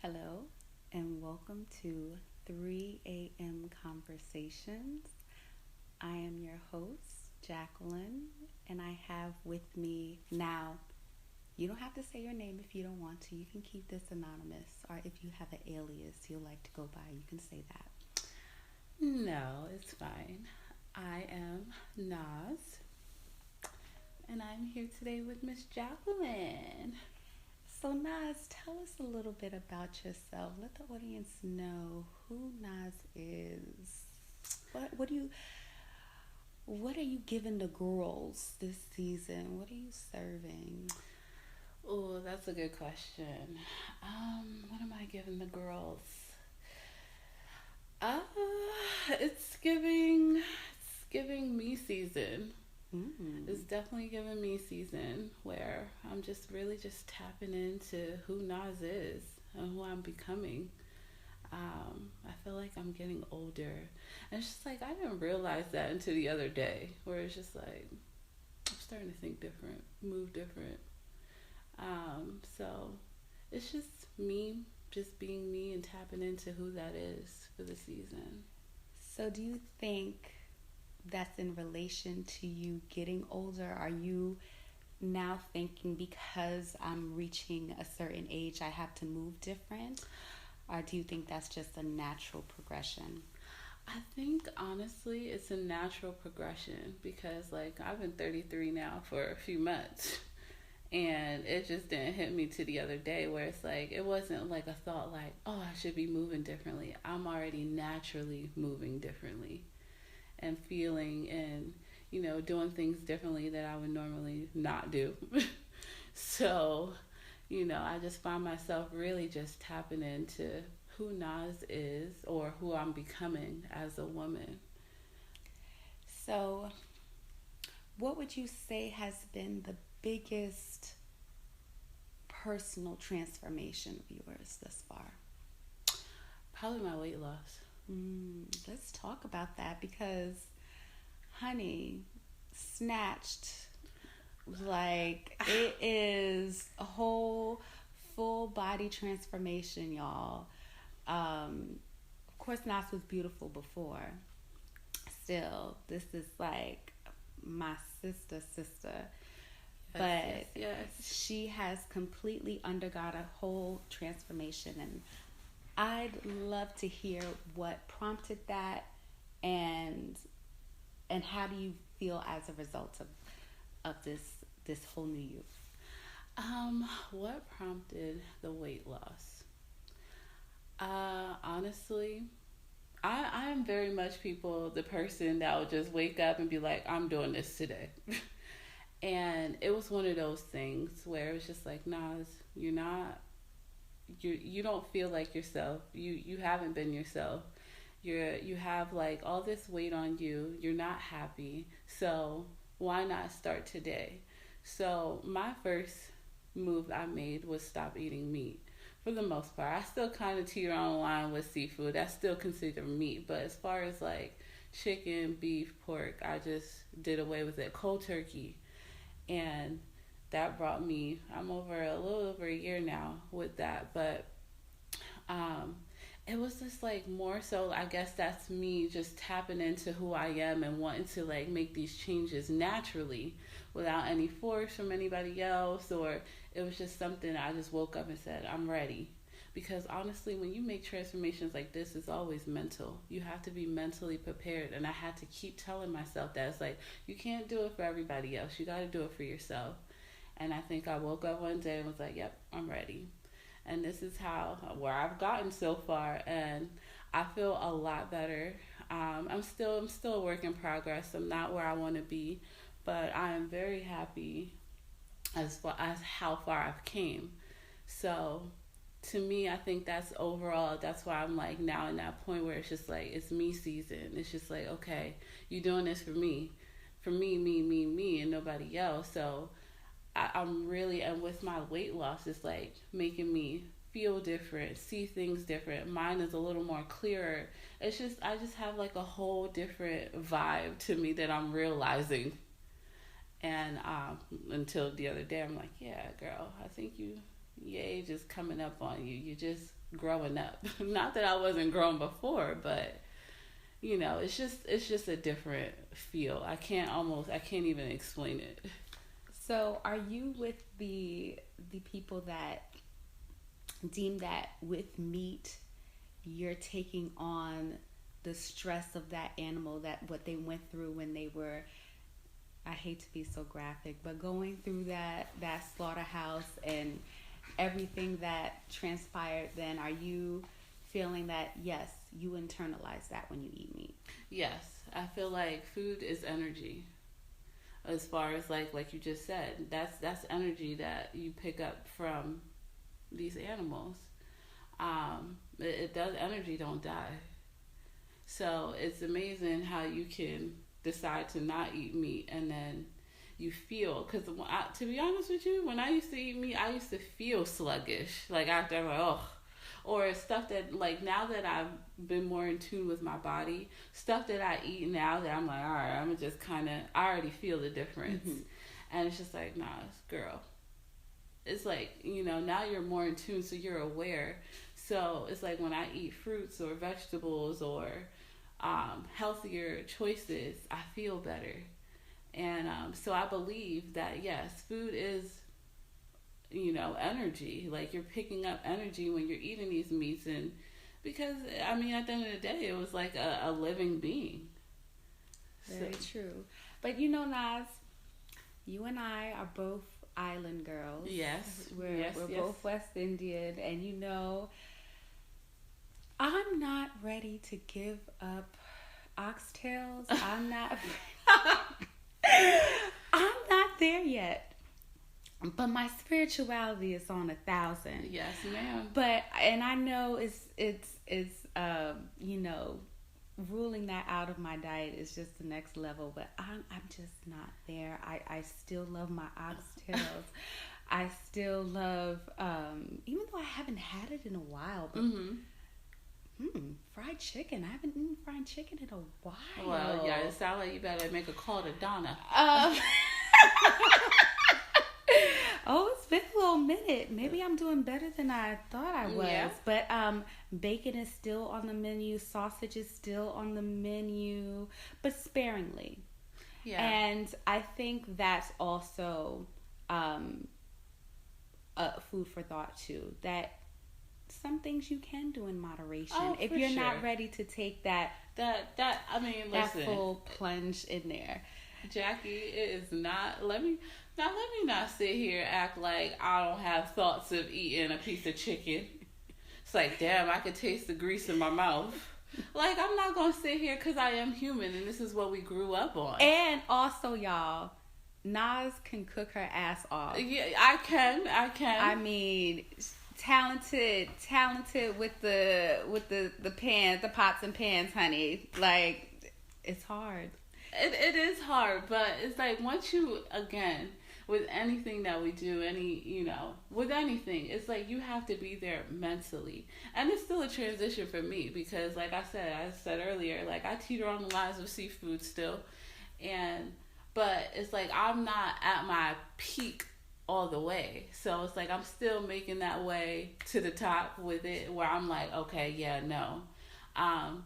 Hello, and welcome to 3 a.m. Conversations. I am your host, Jacqueline, and I have with me now. You don't have to say your name if you don't want to. You can keep this anonymous, or if you have an alias you like to go by, you can say that. No, it's fine. I am Naz, and I'm here today with Miss Jacqueline. So, Naz, tell us a little bit about yourself. Let the audience know who Naz is. What do you What are you giving the girls this season? What are you serving? Oh, that's a good question. what am I giving the girls? Uh, it's giving me season. It's Mm. definitely giving me season where I'm just really just tapping into who Nas is and who I'm becoming. I feel like I'm getting older. And it's just like I didn't realize that until the other day, where it's just like I'm starting to think different, move different. So it's just me, just being me and tapping into who that is for the season. So, do you think that's in relation to you getting older? Are you now thinking because I'm reaching a certain age, I have to move different? Or do you think that's just a natural progression? I think honestly, it's a natural progression because like I've been 33 now for a few months. And it just didn't hit me to the other day where it's like it wasn't like a thought like, oh, I should be moving differently. I'm already naturally moving differently and feeling and doing things differently that I would normally not do. So I just find myself really just tapping into who Nas is or who I'm becoming as a woman. So, what would you say has been the biggest personal transformation of yours thus far? Probably my weight loss. Let's talk about that because, honey, snatched, like it is a whole full body transformation, y'all. Of course, Nas was beautiful before. Still, this is like my sister, Yes, yes, but yes. she has completely undergone a whole transformation, and I'd love to hear what prompted that, and how do you feel as a result of this whole new you? What prompted the weight loss? Honestly, I am very much the person that would just wake up and be like, I'm doing this today. And it was one of those things where it's just like, Nas, you're not, you don't feel like yourself. You haven't been yourself. You have like all this weight on you. You're not happy. So why not start today? So my first move I made was stop eating meat. For the most part, I still kind of teeter on the line with seafood. That's still considered meat, but as far as like chicken, beef, pork, I just did away with it. Cold turkey, and that brought me. I'm over a little over a year now with that, but um, it was just like more so. I guess that's me just tapping into who I am and wanting to like make these changes naturally without any force from anybody else, or it was just something I just woke up and said, I'm ready. Because honestly, when you make transformations like this, it's always mental. You have to be mentally prepared. And I had to keep telling myself that it's like, you can't do it for everybody else. You got to do it for yourself. And I think I woke up one day and was like, yep, I'm ready. And this is how where I've gotten so far, and I feel a lot better. I'm still a work in progress. I'm not where I want to be, but I am very happy as far as how far I've came. So to me, I think that's overall. That's why I'm like now in that point where it's just like it's me season. It's just like okay, you doing this for me, me, and nobody else. So I'm really, and with my weight loss, it's like making me feel different, see things different. Mine is a little more clearer. It's just, I just have like a whole different vibe to me that I'm realizing. And until the other day, I'm like, yeah, girl, I think you. your age is coming up on you. You're just growing up. Not that I wasn't grown before, but it's just a different feel. I can't even explain it. So, are you with the people that deem that with meat you're taking on the stress of that animal, that what they went through when they were, I hate to be so graphic, but going through that slaughterhouse and everything that transpired, then are you feeling that yes, you internalize that when you eat meat? Yes, I feel like food is energy. As far as like you just said, that's energy that you pick up from these animals. It does, energy don't die. So it's amazing how you can decide to not eat meat and then you feel, because to be honest with you, when I used to eat meat, I used to feel sluggish. Like after, I'm like, oh, or stuff that, like, now that I've been more in tune with my body, stuff that I eat now that I'm like, all right, I'm just kind of, I already feel the difference. Mm-hmm. And it's just like, nah, girl. It's like, now you're more in tune, so you're aware. So it's like when I eat fruits or vegetables or healthier choices, I feel better. And so I believe that, yes, food is, energy. Like, you're picking up energy when you're eating these meats. And because, at the end of the day, it was like a living being. Very true. But, Naz, you and I are both island girls. Yes. We're both West Indian. And, I'm not ready to give up oxtails. I'm not... I'm not there yet, but my spirituality is on 1,000. Yes, ma'am. And I know it's ruling that out of my diet is just the next level. But I'm just not there. I still love my oxtails. I still love, even though I haven't had it in a while. But, fried chicken. I haven't eaten fried chicken in a while. Well, yeah, it sounds like you better make a call to Donna. Oh, it's been a little minute. Maybe I'm doing better than I thought I was. Yeah. But bacon is still on the menu. Sausage is still on the menu, but sparingly. Yeah. And I think that's also food for thought too. That some things you can do in moderation if you're not ready to take that full plunge in there. Jackie, it is not. Let me not sit here and act like I don't have thoughts of eating a piece of chicken. It's like, damn, I could taste the grease in my mouth. Like, I'm not gonna sit here because I am human and this is what we grew up on. And also, y'all, Nas can cook her ass off. Yeah, I can. I mean, talented with the pans, the pots and pans, honey. Like, it's hard. It is hard, but it's like once you, again, with anything that we do, with anything, it's like you have to be there mentally. And it's still a transition for me because, like I said earlier, like I teeter on the lines of seafood still. But it's like I'm not at my peak all the way. So it's like I'm still making that way to the top with it where I'm like, okay, yeah, no.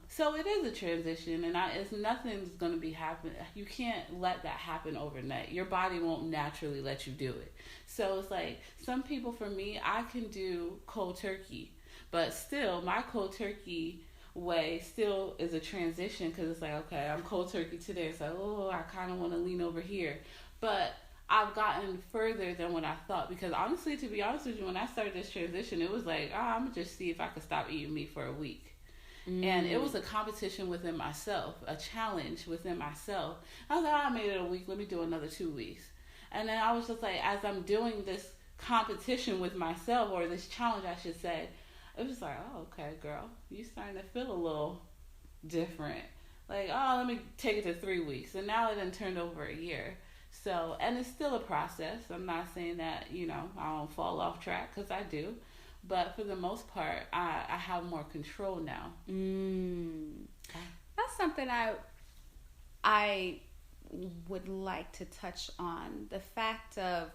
So it is a transition, and nothing's going to be happening. You can't let that happen overnight. Your body won't naturally let you do it. So it's like some people, for me, I can do cold turkey, but still my cold turkey way still is a transition because it's like, okay, I'm cold turkey today. It's like, oh, I kind of want to lean over here. But I've gotten further than what I thought because honestly, to be honest with you, when I started this transition, it was like, I'm going to just see if I could stop eating meat for a week. And it was a competition within myself, a challenge within myself. I was like, I made it a week. Let me do another 2 weeks. And then I was just like, as I'm doing this competition with myself, or this challenge, I should say, it was like, oh, okay, girl, you starting to feel a little different. Like, oh, let me take it to 3 weeks. And now it done turned over a year. So, and it's still a process. I'm not saying that, I don't fall off track because I do. But for the most part, I have more control now. That's something I would like to touch on. The fact of,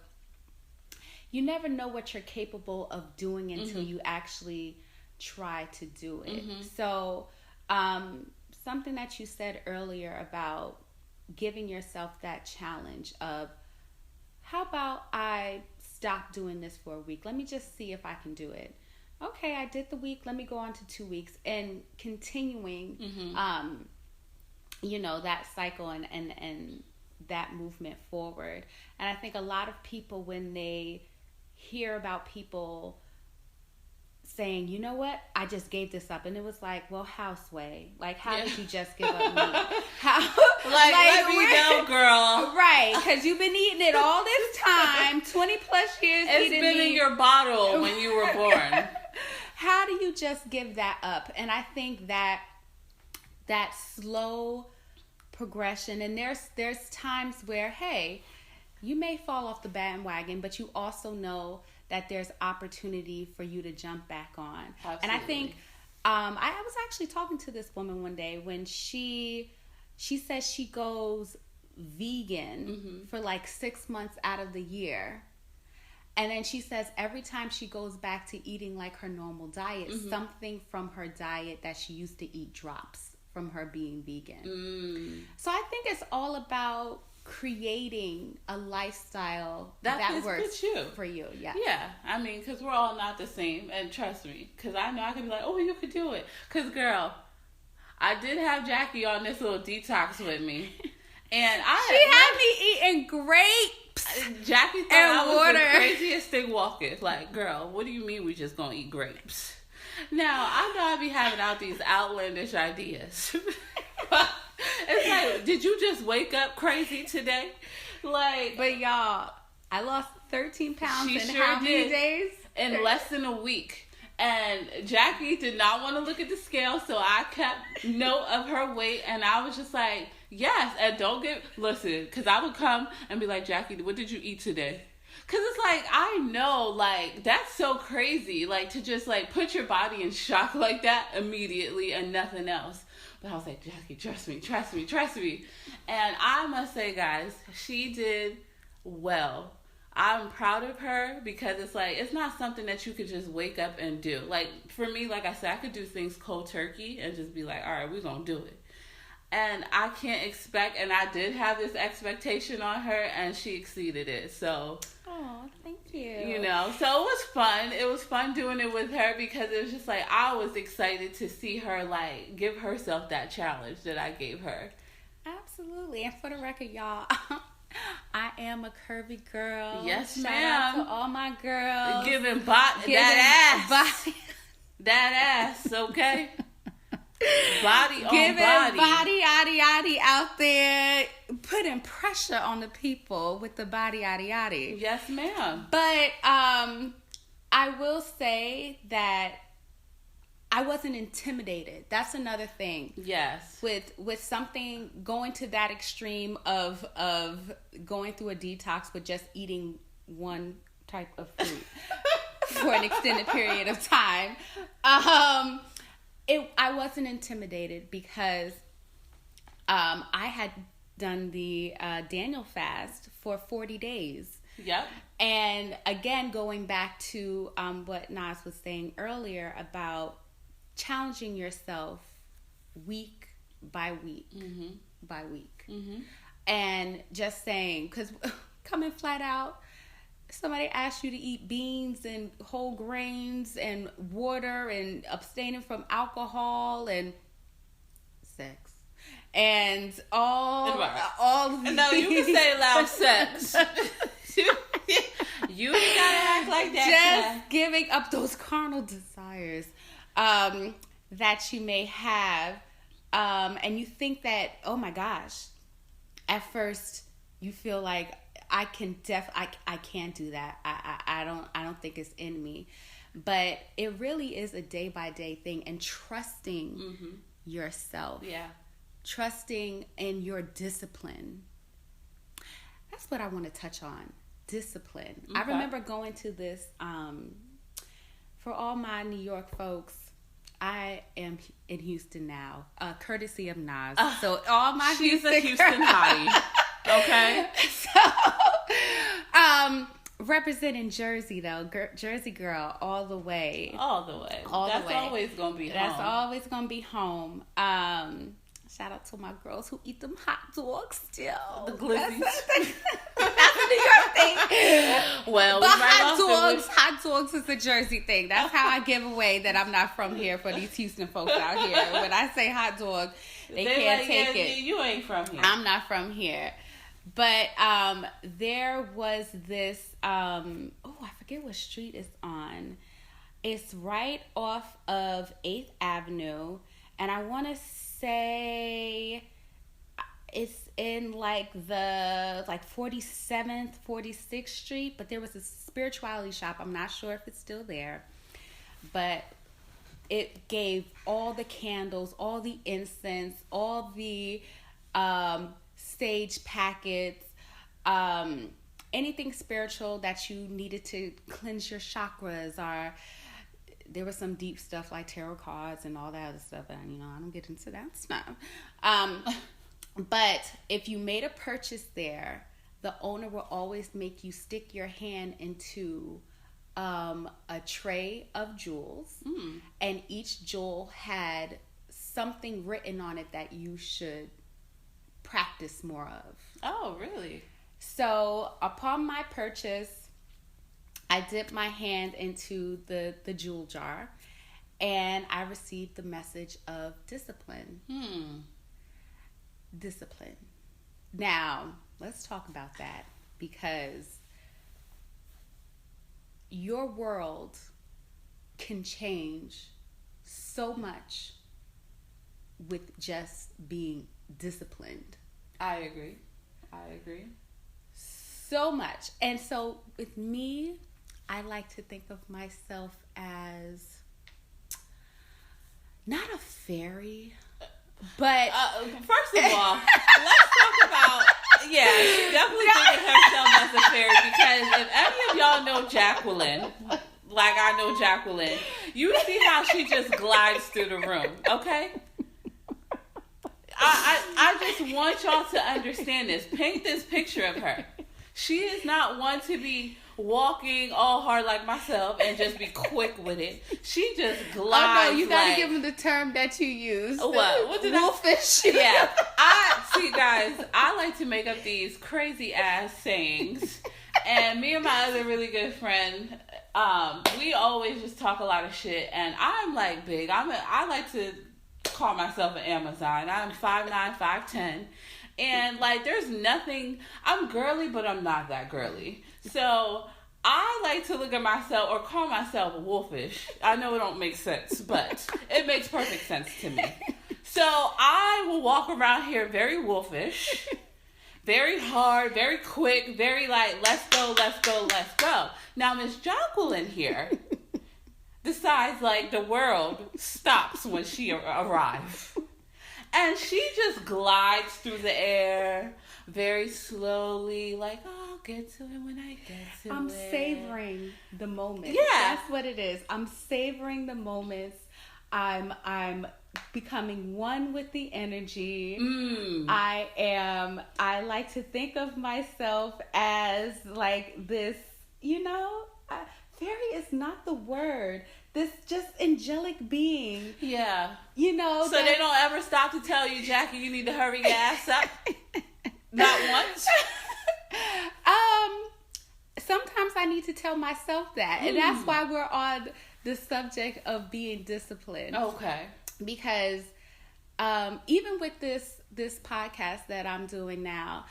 you never know what you're capable of doing until Mm-hmm. you actually try to do it. Mm-hmm. So, something that you said earlier about giving yourself that challenge of, how about I stop doing this for a week? Let me just see if I can do it. Okay, I did the week. Let me go on to 2 weeks, and continuing, that cycle and that movement forward. And I think a lot of people, when they hear about people saying, you know what, I just gave this up, and it was like, well, how, Sway? Like, how did you just give up meat? How? Like let me know, girl. Right, because you've been eating it all this time, 20 plus years. It's eating been meat. in your bottle when you were born. How do you just give that up? And I think that slow progression, and there's times where, hey, you may fall off the bandwagon, but you also know that there's opportunity for you to jump back on. Absolutely. And I think I was actually talking to this woman one day when she says she goes vegan for like 6 months out of the year. And then she says every time she goes back to eating like her normal diet, something from her diet that she used to eat drops from her being vegan. So I think it's all about creating a lifestyle that works for you. Yeah, I mean, because we're all not the same, and trust me, because I know I can be like, oh, you could do it. Because, girl, I did have Jackie on this little detox with me, and she had me eating grapes. Jackie thought I was the craziest thing walking. Like, girl, what do you mean we just gonna eat grapes? Now, I know I be having out these outlandish ideas. It's like, did you just wake up crazy today? Like, but y'all, I lost 13 pounds in sure how many days? In less than a week. And Jackie did not want to look at the scale, so I kept note of her weight, and I was just like, yes, and listen, because I would come and be like, Jackie, what did you eat today? Because it's like, I know, like, that's so crazy, like, to just, like, put your body in shock like that immediately and nothing else. But I was like, Jackie, trust me. And I must say, guys, she did well. I'm proud of her because it's like, it's not something that you could just wake up and do. Like, for me, like I said, I could do things cold turkey and just be like, all right, we're going to do it. And I can't expect, and I did have this expectation on her, and she exceeded it. So, oh, thank you. You know, so it was fun. It was fun doing it with her because it was just like, I was excited to see her, like, give herself that challenge that I gave her. Absolutely. And for the record, y'all, I am a curvy girl. Yes, Shout ma'am. out to all my girls. Giving that ass. That ass, okay? Body on giving body. Body out there, putting pressure on the people with the body. Yes, ma'am. But I will say that I wasn't intimidated. That's another thing. Yes. With something going to that extreme of going through a detox with just eating one type of food for an extended period of time. I wasn't intimidated because I had done the Daniel fast for 40 days. Yep. And again, going back to what Nas was saying earlier about challenging yourself week by week, by week. And just saying, because coming flat out, somebody asks you to eat beans and whole grains and water and abstaining from alcohol and sex and all of these. No, you can say loud sex. You ain't gotta act like that. Just giving up those carnal desires that you may have, and you think that, oh my gosh, at first you feel like I can't do that. I don't think it's in me. But it really is a day by day thing, and trusting yourself. Yeah. Trusting in your discipline. That's what I want to touch on. Discipline. Okay. I remember going to this for all my New York folks. I am in Houston now, courtesy of Nas. So all my she's a Houston hottie. Okay. So, representing Jersey though, Jersey girl, all the way. All the way. That's always gonna be home. That's always gonna be home. Shout out to my girls who eat them hot dogs still. The glizzies. That's a New York thing. Well, but hot dogs is a Jersey thing. That's how I give away that I'm not from here for these Houston folks out here. When I say hot dog, they can't take it. You ain't from here. I'm not from here. But there was this, I forget what street it's on. It's right off of 8th Avenue. And I want to say it's in like the 47th, 46th Street. But there was a spirituality shop. I'm not sure if it's still there. But it gave all the candles, all the incense, all the sage packets, anything spiritual that you needed to cleanse your chakras, or there was some deep stuff like tarot cards and all that other stuff, and I don't get into that stuff. But if you made a purchase there, the owner will always make you stick your hand into a tray of jewels, and each jewel had something written on it that you should practice more of. Oh, really? So upon my purchase, I dipped my hand into the jewel jar, and I received the message of discipline. Discipline. Now, let's talk about that, because your world can change so much with just being disciplined. I agree. So much. And so with me, I like to think of myself as not a fairy, but first of all, let's talk about, she definitely thinks of herself as a fairy, because if any of y'all know Jacqueline, like I know Jacqueline, you see how she just glides through the room, okay? I just want y'all to understand this. Paint this picture of her. She is not one to be walking all hard like myself and just be quick with it. She just glides. Oh no, you gotta give them the term that you use. What did wolfish? Yeah. See, guys, I like to make up these crazy ass sayings. And me and my other really good friend, we always just talk a lot of shit. And I'm like big. I like to call myself an Amazon. I'm 5'9", 5'10", and like there's nothing. I'm girly, but I'm not that girly. So I like to look at myself or call myself wolfish. I know it don't make sense, but it makes perfect sense to me. So I will walk around here very wolfish, very hard, very quick, very like let's go. Now Miss Jacqueline here decides like the world stops when she arrives. And she just glides through the air very slowly, like, oh, I'll get to it when I get to it. I'm savoring the moment. Yeah. That's what it is. I'm savoring the moments. I'm becoming one with the energy. I like to think of myself as like this, fairy is not the word. This just angelic being. Yeah. So they don't ever stop to tell you, Jackie, you need to hurry your ass up? Not once? Sometimes I need to tell myself that. And that's why we're on the subject of being disciplined. Okay. Because even with this podcast that I'm doing now,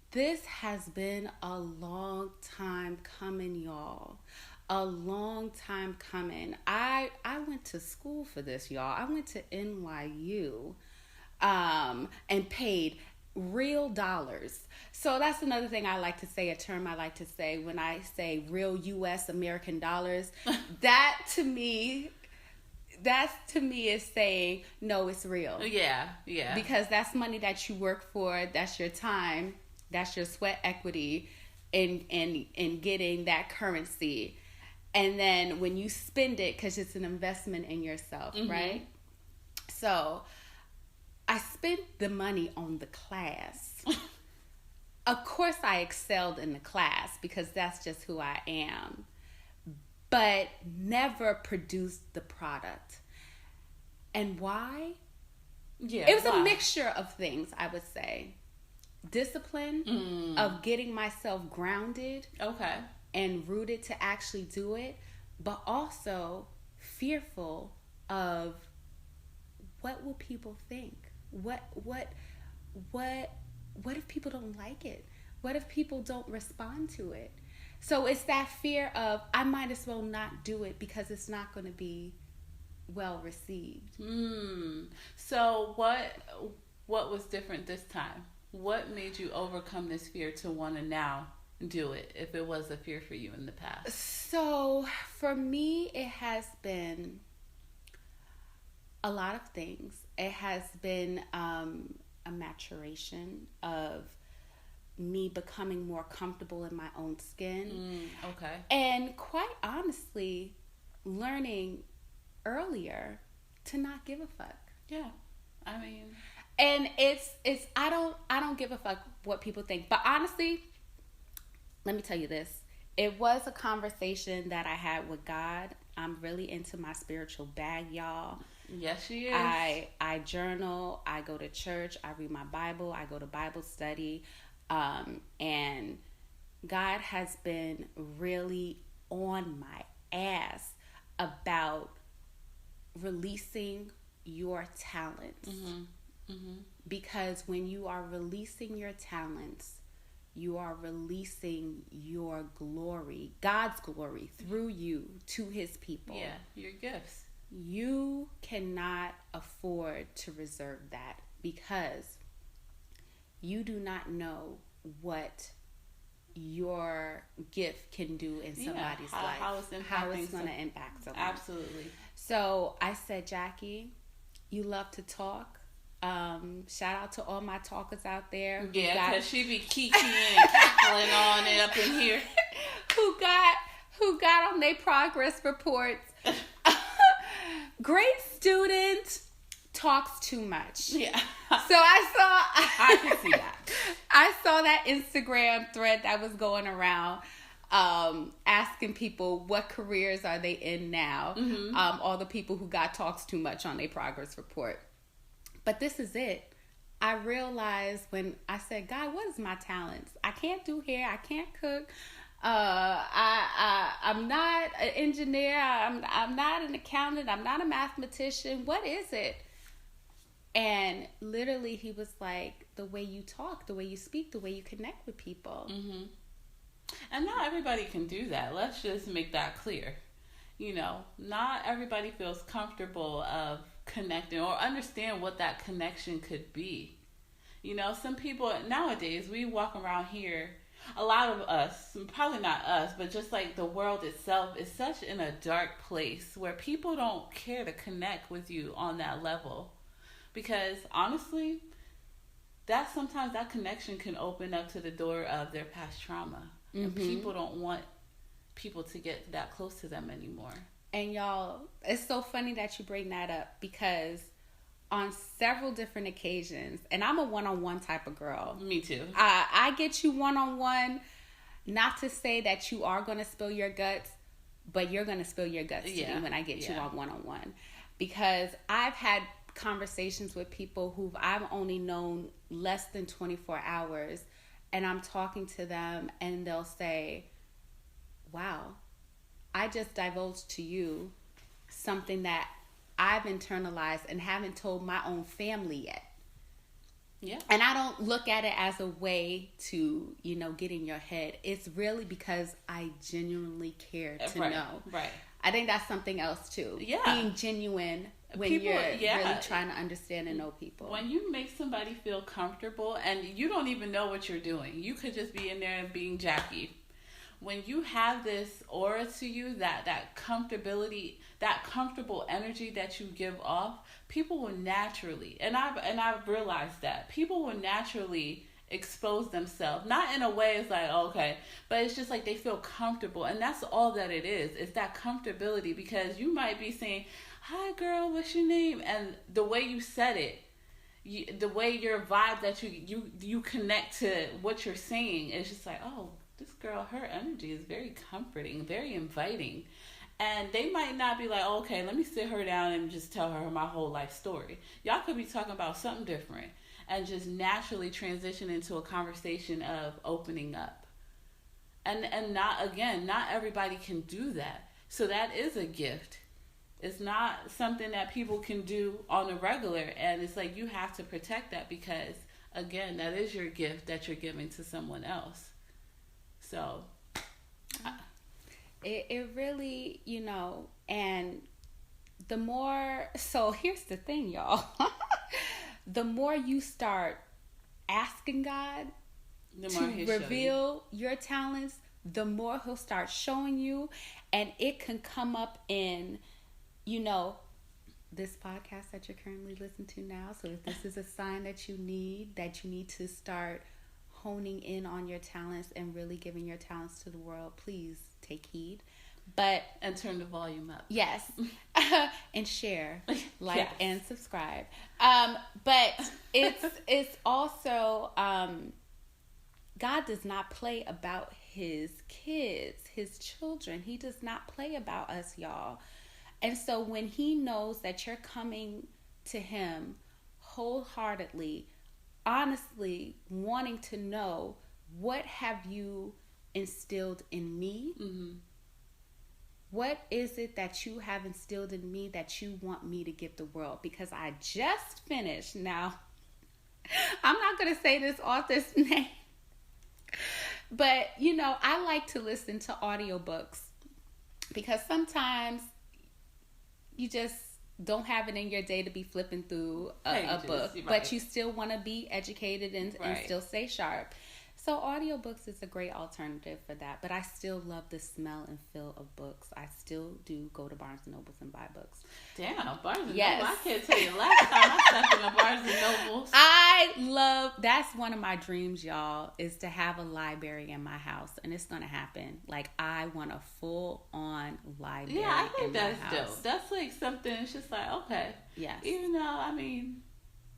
this has been a long time coming, y'all. A long time coming. I went to school for this, y'all. I went to NYU and paid real dollars. So that's another thing I like to say, a term I like to say when I say real US American dollars. That to me is saying, no, it's real. Yeah. Because that's money that you work for, that's your time, that's your sweat equity in getting that currency. And then when you spend it, because it's an investment in yourself, right? So I spent the money on the class. of course I excelled in the class because that's just who I am, but never produced the product. And why? Yeah. It was why? a mixture of things, I would say. Discipline of getting myself grounded Okay. and rooted to actually do it, but also fearful of what will people think? What if people don't like it? What if people don't respond to it? So it's that fear of I might as well not do it because it's not going to be well received. So what was different this time? What made you overcome this fear to want to now do it if it was a fear for you in the past? So for me, it has been a lot of things. It has been a maturation of me becoming more comfortable in my own skin. Okay. And quite honestly, learning earlier to not give a fuck. Yeah. I mean, and it's I don't give a fuck what people think. But honestly, let me tell you this. It was a conversation that I had with God. I'm really into my spiritual bag, y'all. Yes, she is. I journal, I go to church, I read my Bible, I go to Bible study, and God has been really on my ass about releasing your talents. Because when you are releasing your talents, you are releasing your glory, God's glory, through you to his people. Yeah, your gifts. You cannot afford to reserve that because you do not know what your gift can do in somebody's life. How it's going to impact someone. Absolutely. So I said, Jackie, you love to talk. Shout out to all my talkers out there. Yeah, because she be kikiing and cackling on it up in here. who got on their progress reports. Great student talks too much. Yeah. So I can see that. I saw that Instagram thread that was going around, asking people what careers are they in now. All the people who got talks too much on their progress report. But this is it. I realized when I said, God, what is my talents? I can't do hair. I can't cook. I'm not an engineer. I'm not an accountant. I'm not a mathematician. What is it? And literally he was like, the way you talk, the way you speak, the way you connect with people. And not everybody can do that. Let's just make that clear. You know, not everybody feels comfortable of connecting or understand what that connection could be. You know, some people nowadays, we walk around here, a lot of us, probably not us, but just like the world itself is such in a dark place where people don't care to connect with you on that level. Because honestly, that sometimes that connection can open up to the door of their past trauma. And people don't want people to get that close to them anymore. And y'all, it's so funny that you bring that up because on several different occasions, and I'm a one-on-one type of girl. Me too. I get you one-on-one, not to say that you are going to spill your guts, but you're going to spill your guts to me when I get you on one-on-one. Because I've had conversations with people who I've only known less than 24 hours, and I'm talking to them and they'll say, wow, I just divulged to you something that I've internalized and haven't told my own family yet. Yeah. And I don't look at it as a way to, you know, get in your head. It's really because I genuinely care to know. Right. I think that's something else too. Yeah. Being genuine when you're really trying to understand and know people. When you make somebody feel comfortable and you don't even know what you're doing. You could just be in there and being Jackie. When you have this aura to you, that comfortability, that comfortable energy that you give off, people will naturally, and I've realized that people will naturally expose themselves. Not in a way it's like, okay, but it's just like they feel comfortable, and that's all that it is. It's that comfortability, because you might be saying, "Hi, girl, what's your name?" and the way you said it, the way your vibe that you connect to what you're saying is just like, oh, this girl, her energy is very comforting, very inviting. And they might not be like, oh, okay, let me sit her down and just tell her my whole life story. Y'all could be talking about something different and just naturally transition into a conversation of opening up. And not everybody can do that. So that is a gift. It's not something that people can do on a regular. And it's like you have to protect that because, again, that is your gift that you're giving to someone else. So it really, and the more, so here's the thing, y'all. The more you start asking God to reveal your talents, the more he'll start showing you. And it can come up in, this podcast that you're currently listening to now. So if this is a sign that you need to start honing in on your talents and really giving your talents to the world, please take heed. And turn the volume up. Yes. And share, like, yes. and subscribe. But it's also, God does not play about his kids, his children. He does not play about us, y'all. And so when he knows that you're coming to him wholeheartedly, honestly, wanting to know, what have you instilled in me? Mm-hmm. What is it that you have instilled in me that you want me to give the world? Because I just finished. Now, I'm not going to say this author's name. But, I like to listen to audiobooks because sometimes you just don't have it in your day to be flipping through a book. Right. But you still want to be educated and still stay sharp. So audiobooks is a great alternative for that. But I still love the smell and feel of books. I still do go to Barnes & Nobles and buy books. Damn, Barnes & Nobles. I can't tell you last time I stepped in a Barnes & Nobles. That's one of my dreams, y'all, is to have a library in my house. And it's going to happen. Like, I want a full-on library in my house. Yeah, I think that's dope. That's like something, it's just like, okay. Yes. Even though,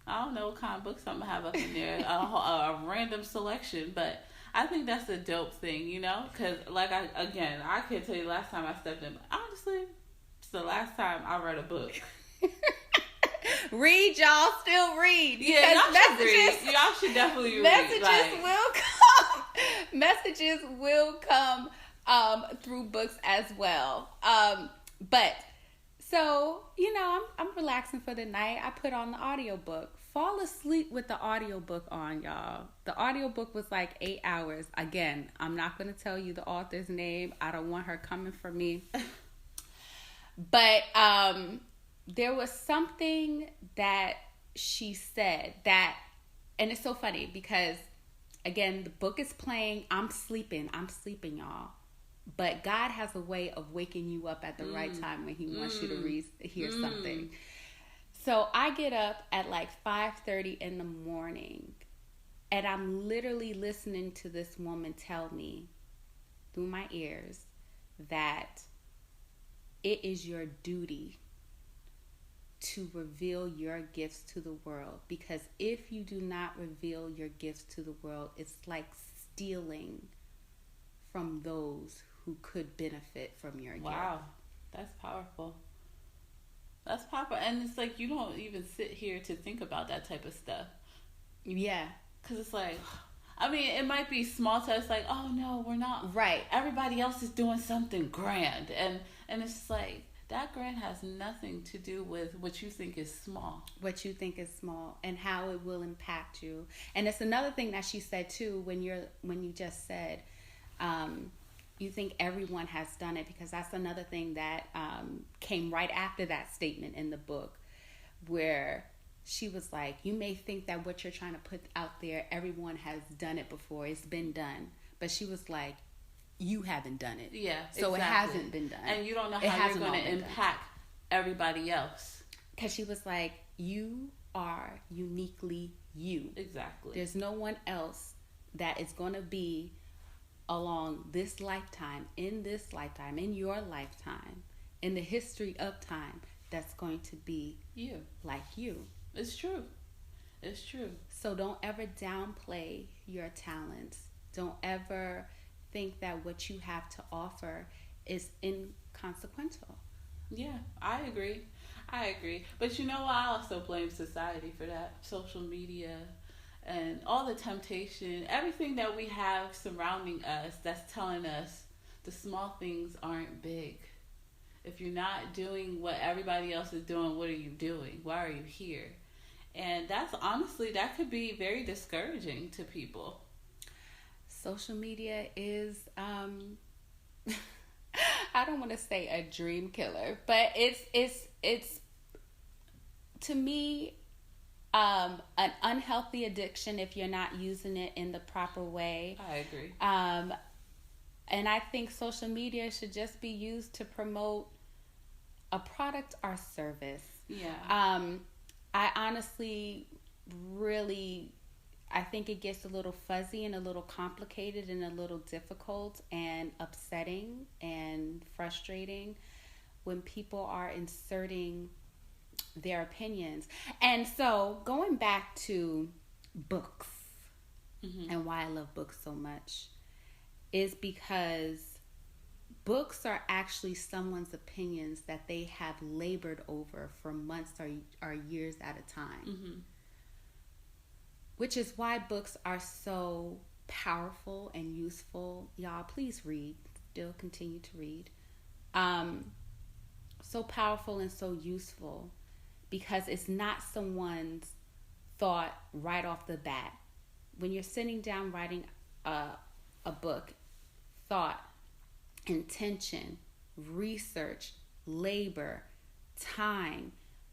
I don't know what kind of books I'm going to have up in there. A random selection. But I think that's a dope thing, Because, I can't tell you last time I stepped in. Honestly, it's the last time I read a book. Read, y'all. Still read. Yeah, y'all should read. Y'all should definitely read. Messages will come through books as well. But... So, I'm relaxing for the night. I put on the audiobook. Fall asleep with the audiobook on, y'all. The audiobook was like 8 hours. Again, I'm not going to tell you the author's name. I don't want her coming for me. But there was something that she said that, and it's so funny because, again, the book is playing. I'm sleeping, y'all. But God has a way of waking you up at the right time when he wants you to hear something. So I get up at like 5:30 in the morning, and I'm literally listening to this woman tell me through my ears that it is your duty to reveal your gifts to the world. Because if you do not reveal your gifts to the world, it's like stealing from those who could benefit from your gift. Wow, that's powerful. That's powerful. And it's like you don't even sit here to think about that type of stuff. Yeah. Because it's like, it might be small to us, like, oh no, we're not. Right. Everybody else is doing something grand. And it's just like, that grand has nothing to do with what you think is small. What you think is small and how it will impact you. And it's another thing that she said too, when you just said, you think everyone has done it, because that's another thing that came right after that statement in the book, where she was like, you may think that what you're trying to put out there, everyone has done it before, it's been done. But she was like, you haven't done it. Yeah, so exactly. It hasn't been done. And you don't know how you're going to impact everybody else. Because she was like, you are uniquely you. Exactly. There's no one else that is going to be along this lifetime, in your lifetime, in the history of time, that's going to be you. Like you. It's true. It's true. So don't ever downplay your talents. Don't ever think that what you have to offer is inconsequential. Yeah, I agree. I agree. But you know what? I also blame society for that. Social media and all the temptation, everything that we have surrounding us that's telling us the small things aren't big. If you're not doing what everybody else is doing, what are you doing? Why are you here? And that's honestly, that could be very discouraging to people. Social media is I don't want to say a dream killer, but it's to me an unhealthy addiction if you're not using it in the proper way. I agree. And I think social media should just be used to promote a product or service. Yeah. I honestly really I think it gets a little fuzzy and a little complicated and a little difficult and upsetting and frustrating when people are inserting their opinions. And so going back to books and why I love books so much is because books are actually someone's opinions that they have labored over for months or years at a time. Which is why books are so powerful and useful. Y'all, please read. Still continue to read. So powerful and so useful because it's not someone's thought right off the bat. When you're sitting down writing a book, thought, intention, research, labor, time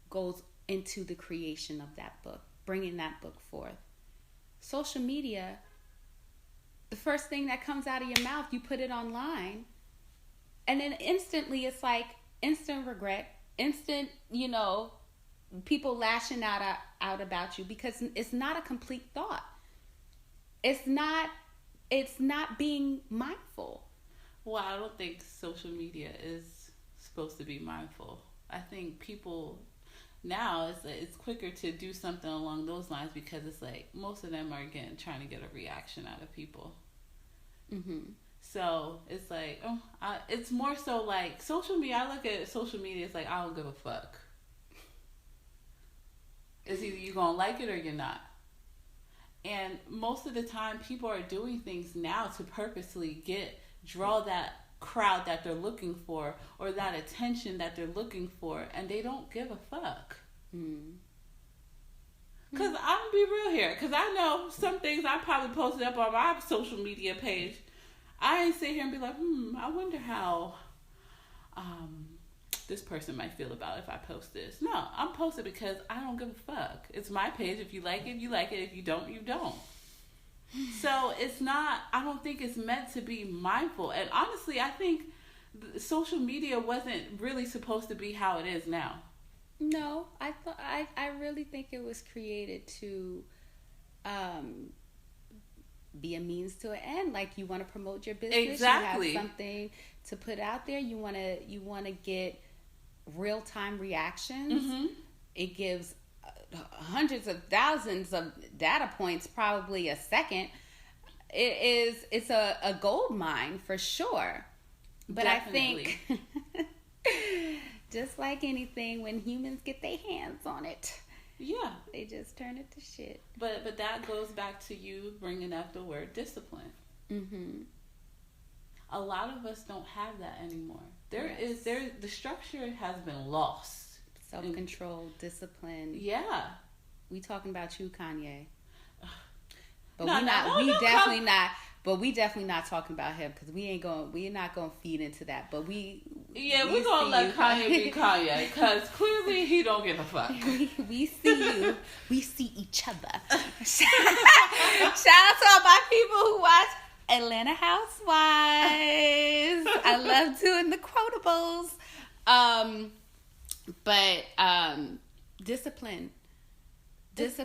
goes into the creation of that book, bringing that book forth. Social media, the first thing that comes out of your mouth, you put it online, and then instantly it's like instant regret, instant, people lashing out about you because it's not a complete thought. It's not being mindful. Well, I don't think social media is supposed to be mindful. I think people now it's quicker to do something along those lines because it's like most of them are trying to get a reaction out of people. So it's like it's more so like social media. I look at social media. It's like I don't give a fuck. It's either you gonna like it or you're not. And most of the time, people are doing things now to purposely draw that crowd that they're looking for or that attention that they're looking for, and they don't give a fuck. Because I'm gonna be real here, because I know some things I probably posted up on my social media page. I ain't sit here and be like, I wonder how this person might feel about if I post this. No, I'm posting because I don't give a fuck. It's my page. If you like it, you like it. If you don't, you don't. So it's not, I don't think it's meant to be mindful. And honestly, I think social media wasn't really supposed to be how it is now. No, I really think it was created to be a means to an end. Like you want to promote your business, exactly. You have something to put out there. You want to get real time reactions. It gives hundreds of thousands of data points probably a second. It's a gold mine for sure. But definitely. I think just like anything, when humans get their hands on it, they just turn it to shit. But that goes back to you bringing up the word discipline. A lot of us don't have that anymore. The structure has been lost. Self-control, discipline. Yeah. We talking about you, Kanye. But we definitely not talking about him because we're not going to feed into that. But we're going to let Kanye be Kanye because clearly he don't give a fuck. we see you. We see each other. Shout out to all my people who watch Atlanta Housewives. I love doing the quotables. But discipline it's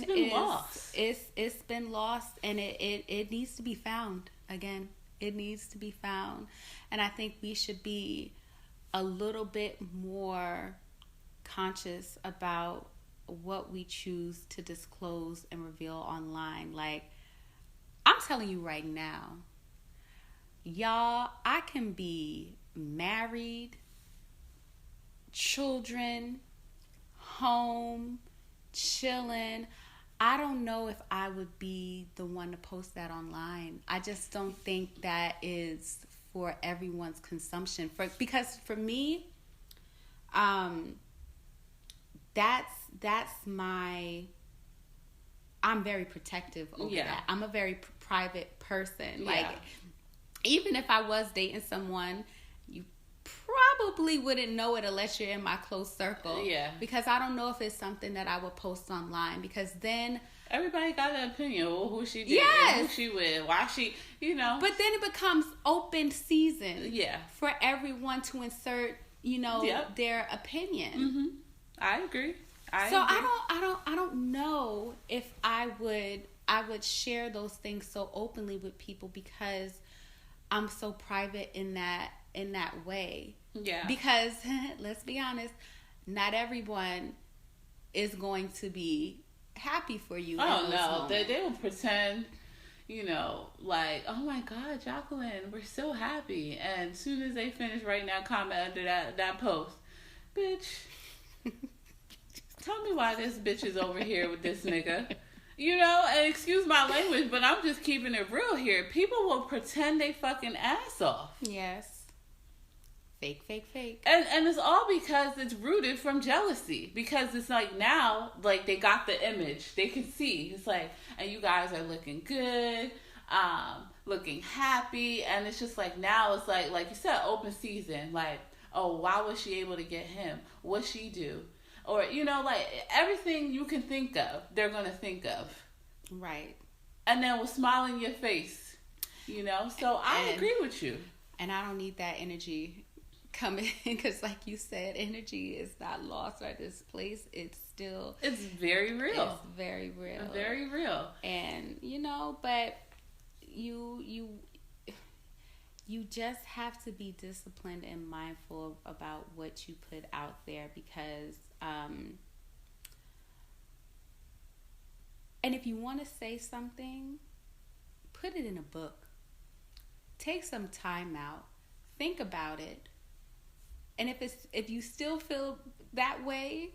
been lost. It's been lost, and it needs to be found again. It needs to be found, and I think we should be a little bit more conscious about what we choose to disclose and reveal online. Like, I'm telling you right now, y'all, I can be married, children, home, chilling. I don't know if I would be the one to post that online. I just don't think that is for everyone's consumption. Because for me, that's my. I'm very protective over that. I'm a very private person. Like, even if I was dating someone, you probably wouldn't know it unless you're in my close circle. Yeah. Because I don't know if it's something that I would post online. Because then everybody got an opinion. Well, who she did, who she with, why she, But then it becomes open season. Yeah. For everyone to insert, their opinion. Mm-hmm. I agree. I don't know if I would share those things so openly with people because I'm so private in that way. Yeah. Because let's be honest, not everyone is going to be happy for you. Oh no, they will pretend, like, oh my God, Jacqueline, we're so happy. And as soon as they finish writing that comment under that post, bitch. Tell me why this bitch is over here with this nigga. And excuse my language, but I'm just keeping it real here. People will pretend they fucking ass off. Yes. Fake. And it's all because it's rooted from jealousy. Because it's like now, like they got the image. They can see. It's like, and you guys are looking good, looking happy. And it's just like now it's like you said, open season. Like, oh, why was she able to get him? What'd she do? Or, like, everything you can think of, they're going to think of. Right. And then with smile in your face, So I agree with you. And I don't need that energy coming in because, like you said, energy is not lost or displaced. It's still... It's very real. It's very real. Very real. And, but you just have to be disciplined and mindful about what you put out there because... and if you want to say something, put it in a book. Take some time out. Think about it. And if you still feel that way,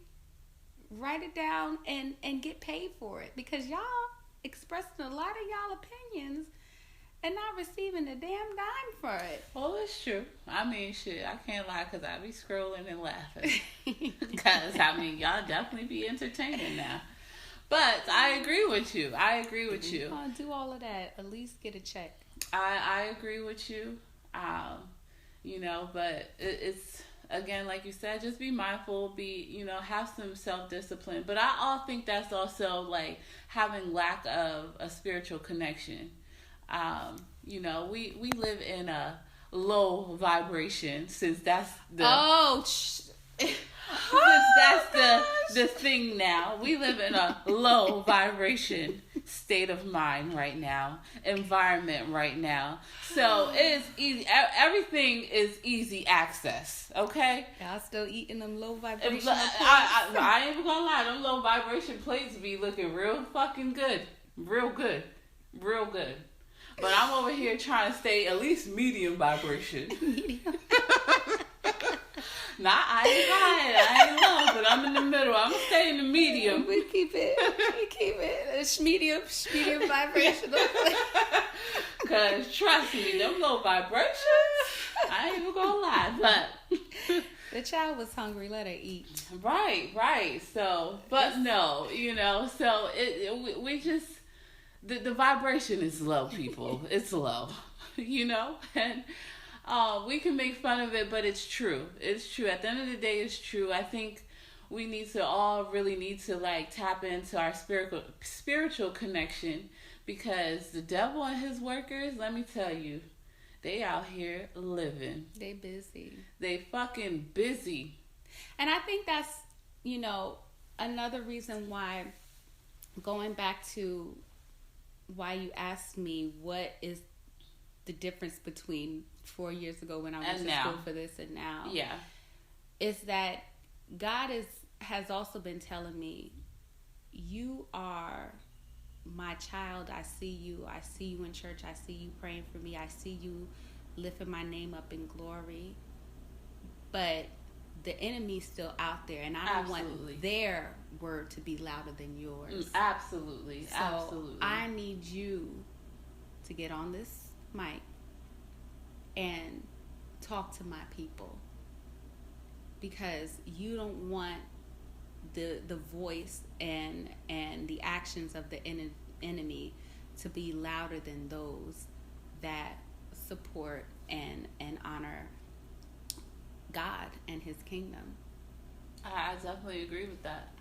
write it down and get paid for it. Because y'all expressing a lot of y'all opinions and not receiving a damn dime for it. Well, it's true. I mean, shit, I can't lie because I be scrolling and laughing. Because, y'all definitely be entertaining now. But I agree with you. Do all of that. At least get a check. I agree with you. But it's, again, like you said, just be mindful, have some self-discipline. But I all think that's also, like, having lack of a spiritual connection. We live in a low vibration since that's the the thing now. We live in a low vibration state of mind right now, environment right now. So it's easy. Everything is easy access. Okay. Y'all still eating them low vibration plates? I ain't even gonna lie. Them low vibration plates be looking real fucking good. Real good. But I'm over here trying to stay at least medium vibration. I ain't high, I ain't low, but I'm in the middle. I'm gonna stay in the medium. We keep it. It's medium vibrational. Cause trust me, them low vibrations, I ain't even gonna lie, but the child was hungry. Let her eat. Right. So, but no, so we just. The vibration is low, people. It's low, and we can make fun of it, but it's true. It's true. At the end of the day, it's true. I think we really need to like tap into our spiritual connection because the devil and his workers, let me tell you, they out here living. They busy. They fucking busy. And I think that's, another reason why, going back to why you asked me what is the difference between 4 years ago when I went to school for this and now. Yeah. Is that God has also been telling me you are my child. I see you. I see you in church. I see you praying for me. I see you lifting my name up in glory. But the enemy's still out there, and I don't want their word to be louder than yours. Absolutely. So Absolutely. I need you to get on this mic and talk to my people, because you don't want the voice and the actions of the enemy to be louder than those that support and honor God and his kingdom. I definitely agree with that.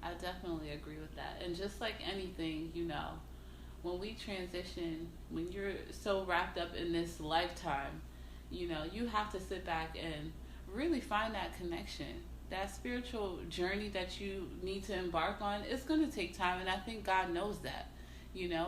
I definitely agree with that. And just like anything, when we transition, when you're so wrapped up in this lifetime, you have to sit back and really find that connection. That spiritual journey that you need to embark on, it's going to take time. And I think God knows that,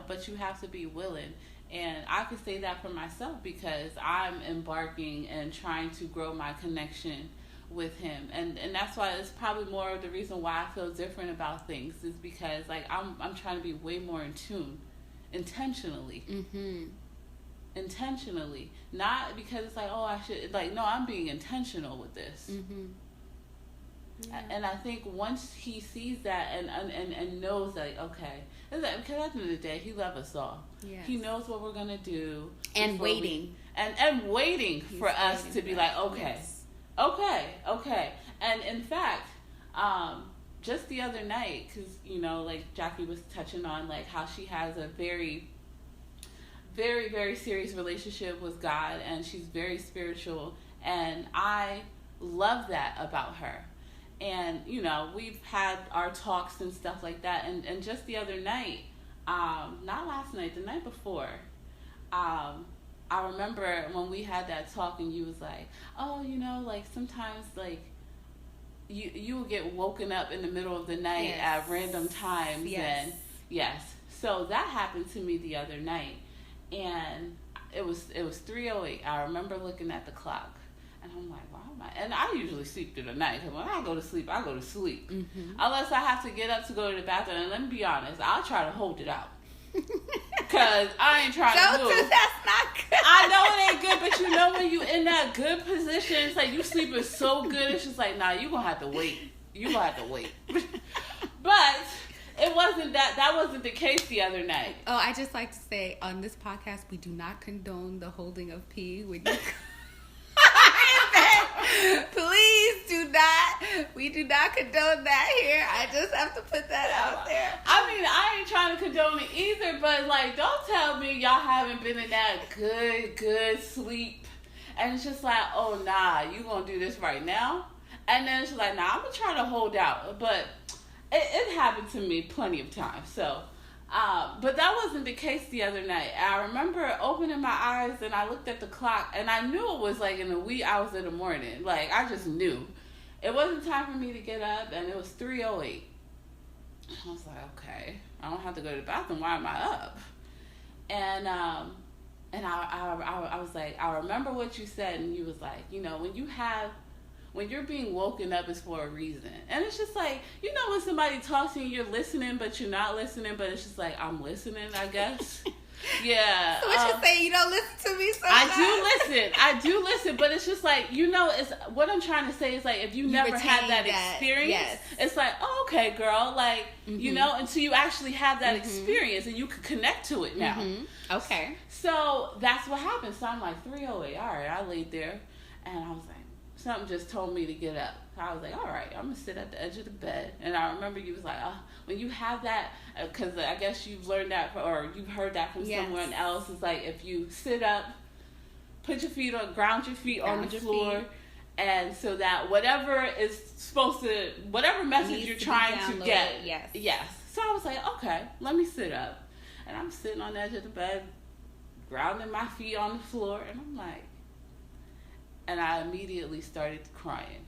but you have to be willing. And I can say that for myself because I'm embarking and trying to grow my connection with him. And that's why it's probably more of the reason why I feel different about things, is because like I'm trying to be way more in tune intentionally. Mm-hmm. Intentionally. Not because it's like, oh, I should, like, no, I'm being intentional with this. Mm-hmm. Yeah. And I think once he sees that and knows that, okay, because at the end of the day, he loves us all. Yes. He knows what we're gonna do, and waiting, and waiting for us to be like, okay, yes. okay. And in fact, just the other night, because like Jackie was touching on, like how she has a very, very, very serious relationship with God, and she's very spiritual, and I love that about her. And, we've had our talks and stuff like that. And just the other night, not last night, the night before, I remember when we had that talk and you was like, oh, like sometimes like you will get woken up in the middle of the night yes. at random times. Yes. And yes. So that happened to me the other night. And it was 3:08. I remember looking at the clock. And I'm like, why am I? And I usually sleep through the night. Because when I go to sleep, I go to sleep. Mm-hmm. Unless I have to get up to go to the bathroom. And let me be honest, I'll try to hold it out. Because I ain't trying to move. That's not good. I know it ain't good, but when you in that good position, it's like you sleeping so good, it's just like, nah, you going to have to wait. You going to have to wait. But it wasn't that wasn't the case the other night. Oh, I just like to say, on this podcast, we do not condone the holding of pee when you... Please do not. We do not condone that here. I just have to put that out there. I mean, I ain't trying to condone it either, but like, don't tell me y'all haven't been in that good sleep. And it's just like, oh, nah, you gonna do this right now? And then it's like, nah, I'm gonna try to hold out. But it happened to me plenty of times. So, but that wasn't the case the other night. I remember opening my eyes and I looked at the clock and I knew it was like in the wee hours of the morning. Like, I just knew. It wasn't time for me to get up, and it was 3:08. I was like, okay, I don't have to go to the bathroom. Why am I up? And I was like, I remember what you said, and you was like, when you're being woken up, it's for a reason. And it's just like, when somebody talks to you, you're listening, but you're not listening, but it's just like, I'm listening, I guess. Yeah. So what you say, you don't listen to me sometimes? I do listen, but it's just like, it's what I'm trying to say is like, if you never had that experience, yes. It's like, oh, okay, girl, like, mm-hmm. until you actually have that mm-hmm. experience and you can connect to it now. Mm-hmm. Okay. So that's what happened. So I'm like, 3:08, all right, I laid there, and I was like, something just told me to get up. I was like, all right, I'm going to sit at the edge of the bed. And I remember you was like, when you have that, because I guess you've learned that, or you've heard that from yes. someone else, it's like if you sit up, put your feet on, ground your feet on the floor, and so that whatever message you're trying to get, yes. So I was like, okay, let me sit up. And I'm sitting on the edge of the bed, grounding my feet on the floor, and I'm like, and I immediately started crying.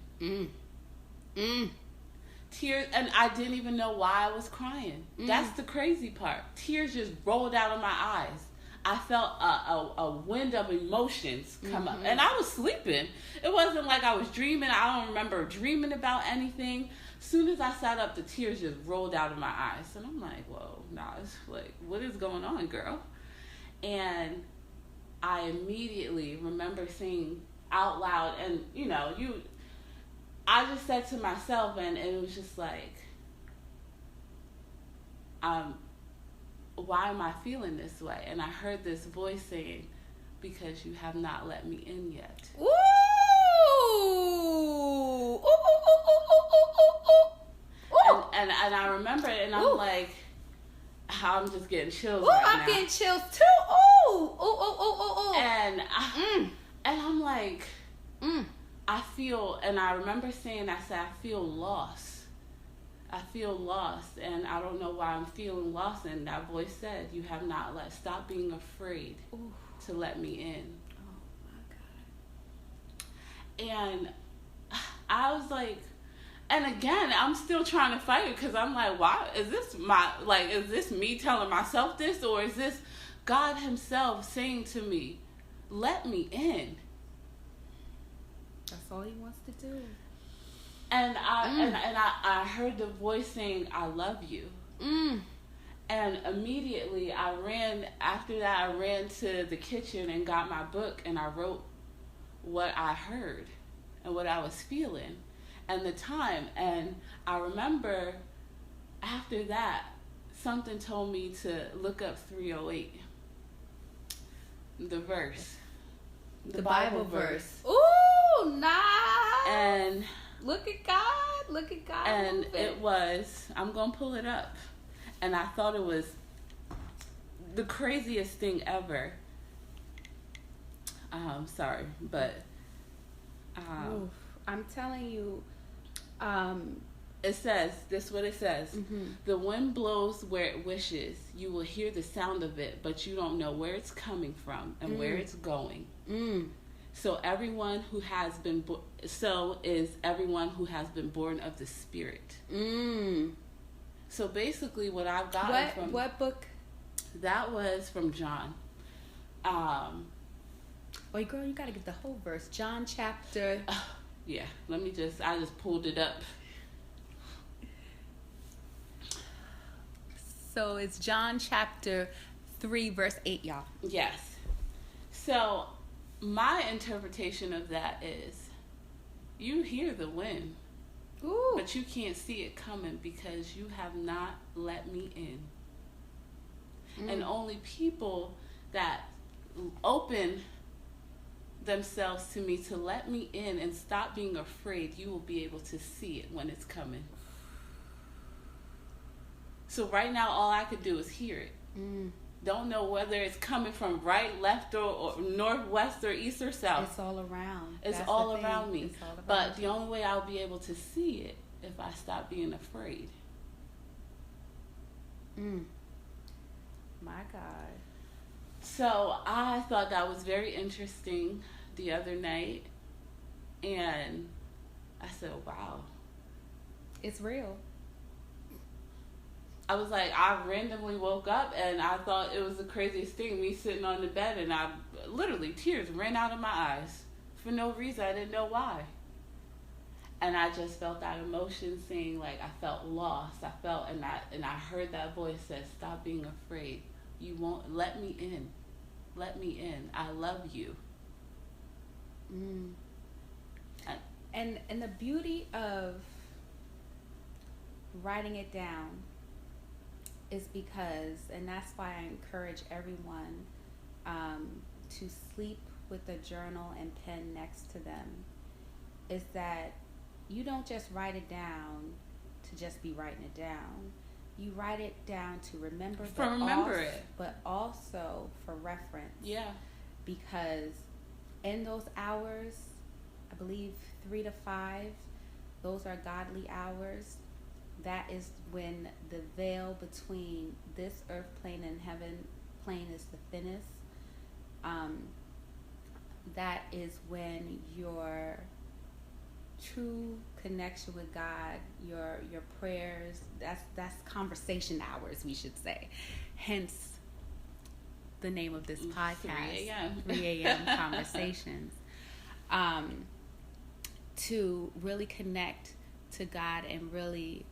Tears, and I didn't even know why I was crying. That's the crazy part. Tears just rolled out of my eyes. I felt a wind of emotions come up. And I was sleeping. It wasn't like I was dreaming. I don't remember dreaming about anything. soon as I sat up, the tears just rolled out of my eyes. And I'm like, whoa, nah, it's like, what is going on, girl? And I immediately remember saying out loud, and I just said to myself, and it was just like, why am I feeling this way? And I heard this voice saying, because you have not let me in yet. Ooh! Ooh, ooh, ooh, ooh, ooh, ooh. And I remember it, and I'm like, I'm just getting chills ooh, right I'm now. getting chills too. Ooh, ooh, ooh, ooh, ooh, ooh. And I'm like, I feel, and I remember saying, I said, I feel lost. I feel lost, and I don't know why I'm feeling lost. And that voice said, you have not stop being afraid to let me in. Oh, my God. And I was like, and again, I'm still trying to fight it, because I'm like, why is this me telling myself this, or is this God himself saying to me, let me in? That's all he wants to do. And I heard the voice saying, I love you. And immediately I ran to the kitchen and got my book, and I wrote what I heard and what I was feeling and the time. And I remember after that, something told me to look up 308, the verse, the Bible verse. Ooh, nice. And look at God. And moving. it was, I'm going to pull it up. And I thought it was the craziest thing ever. Sorry, but I'm telling you, it says, this is what it says. The wind blows where it wishes. You will hear the sound of it, but you don't know where it's coming from and where it's going. So everyone who has been so is everyone who has been born of the Spirit. So basically, what I've gotten from what book? That was from John. Wait, girl, you gotta get the whole verse. John chapter. Yeah, I just pulled it up. So it's John chapter 3, verse 8, y'all. Yes. So my interpretation of that is, you hear the wind, but you can't see it coming because you have not let me in. And only people that open themselves to me to let me in and stop being afraid, you will be able to see it when it's coming. So right now, all I could do is hear it. Don't know whether it's coming from right, left, or northwest, or east, or south. It's all around. It's all around me. But the only way I'll be able to see it if I stop being afraid. My God. So I thought that was very interesting the other night. And I said, wow. It's real. I was like, I randomly woke up and I thought it was the craziest thing, me sitting on the bed, and I literally, tears ran out of my eyes for no reason. I didn't know why. And I just felt that emotion saying, like, I felt lost. I felt, and I heard that voice say, stop being afraid. You won't, let me in. Let me in. I love you. And the beauty of writing it down is because, and that's why I encourage everyone to sleep with a journal and pen next to them, is that you don't just write it down to just be writing it down. You write it down to remember, but also for reference. Yeah. Because in those hours, I believe 3 to 5, those are godly hours. That is when the veil between this earth plane and heaven plane is the thinnest. That is when your true connection with God, your prayers, that's conversation hours, we should say. Hence the name of this podcast, 3 a.m. Conversations. To really connect to God and really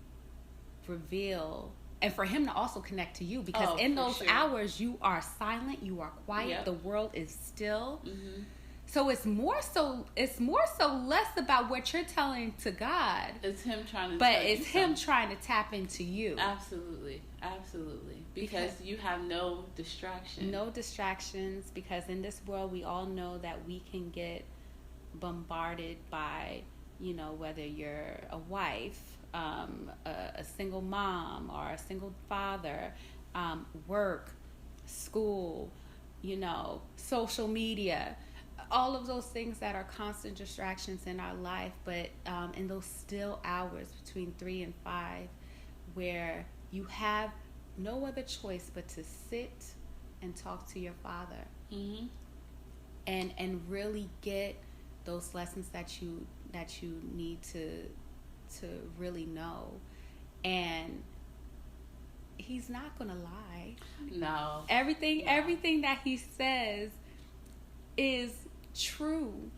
reveal, and for him to also connect to you, because in those hours you are silent, you are quiet, the world is still. So it's more so less about what you're telling to God. It's him trying to trying to tap into you. Absolutely. Because you have no distraction. No distractions, because in this world we all know that we can get bombarded by, whether you're a wife, a single mom or a single father, work, school, social media, all of those things that are constant distractions in our life. But in those still hours between 3 and 5, where you have no other choice but to sit and talk to your Father, and really get those lessons that you need to really know. And he's not gonna lie. No. Everything that he says is true.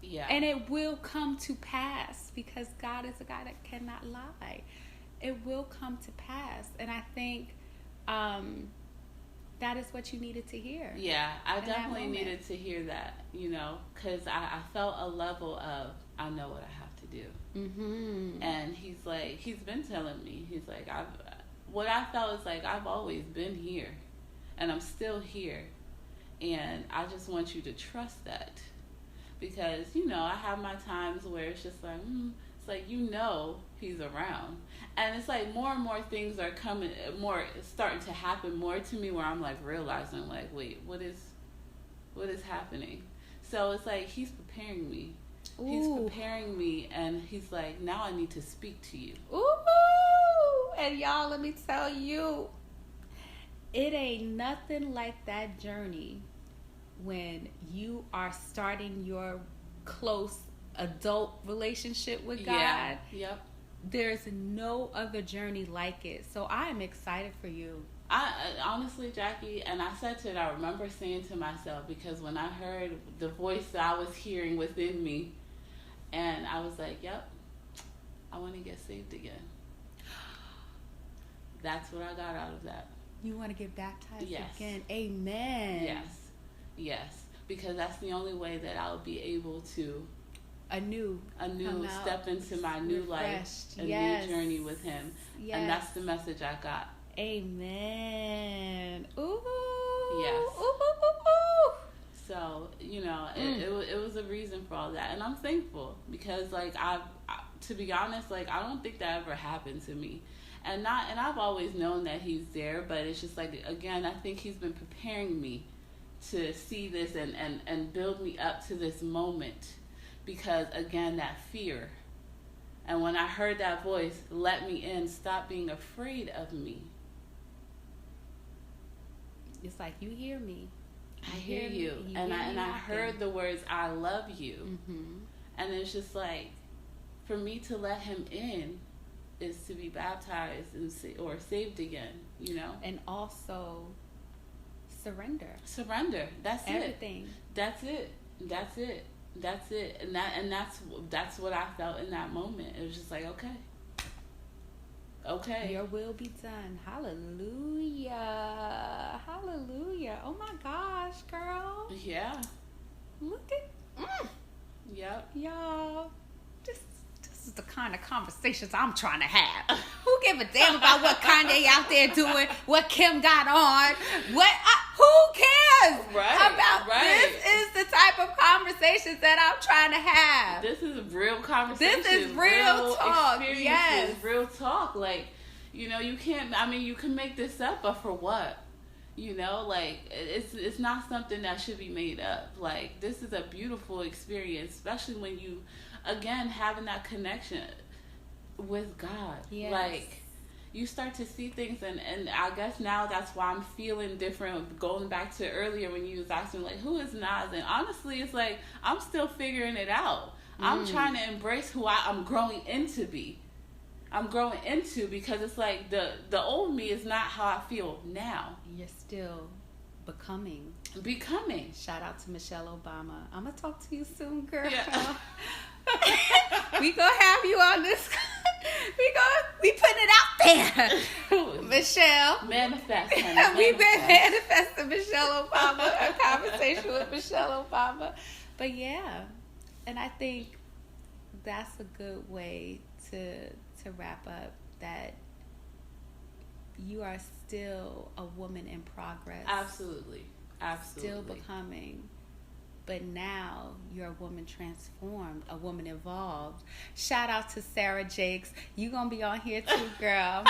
Yeah. And it will come to pass, because God is a God that cannot lie. It will come to pass. And I think that is what you needed to hear. Yeah, I definitely needed to hear that, because I felt a level of, I know what I have to do. And he's been telling me, he's like, what I felt is like, I've always been here and I'm still here. And I just want you to trust that, because, I have my times where it's just like, it's like, he's around. And it's like more and more things are starting to happen more to me, where I'm like realizing, like, wait, what is happening? So it's like he's preparing me. Ooh. He's preparing me, and he's like, now I need to speak to you. Ooh! And y'all, let me tell you, it ain't nothing like that journey when you are starting your close adult relationship with God. Yeah. Yep. There's no other journey like it. So I am excited for you. I honestly, Jackie, and I said to it, I remember saying to myself, because when I heard the voice that I was hearing within me, and I was like, yep, I want to get saved again. That's what I got out of that. You want to get baptized yes. again? Amen. Yes, because that's the only way that I'll be able to anew step into my new life, a new journey with him. Yes. And that's the message I got. Amen. Ooh. Yes. Ooh, ooh, ooh. So, it was a reason for all that. And I'm thankful, because like to be honest, like I don't think that ever happened to me. And I've always known that he's there, but it's just like, again, I think he's been preparing me to see this and build me up to this moment. Because again, that fear. And when I heard that voice, let me in, stop being afraid of me. It's like, you hear me. I hear you. And I heard the words, I love you. Mm-hmm. And it's just like, for me to let him in is to be baptized or saved again, And also surrender. That's everything. That's it. And that's what I felt in that moment. It was just like, okay, your will be done. Hallelujah. Oh my gosh, girl. Yeah. Look at Yep. Y'all, this is the kind of conversations I'm trying to have. Who give a damn about what Kanye out there doing, what Kim got on, who cares about this? Is the type of conversations that I'm trying to have. This is real conversation. This is real talk. Yes, real talk. Like, you can't. I mean, you can make this up, but for what? Like it's not something that should be made up. Like, this is a beautiful experience, especially when you, again, having that connection with God. Yes. Like, you start to see things, and I guess now that's why I'm feeling different, going back to earlier when you was asking, like, who is Nas? And honestly, it's like, I'm still figuring it out. I'm trying to embrace who I'm growing into be. I'm growing into, because it's like the old me is not how I feel now. You're still becoming. Shout out to Michelle Obama. I'm going to talk to you soon, girl. Yeah. We gonna have you on this We putting it out there. Michelle. Manifest, honey. We've been manifesting Michelle Obama, a conversation with Michelle Obama. But yeah, and I think that's a good way to wrap up, that you are still a woman in progress. Absolutely. Still becoming. But now you're a woman transformed, a woman evolved. Shout out to Sarah Jakes. You gonna be on here too, girl.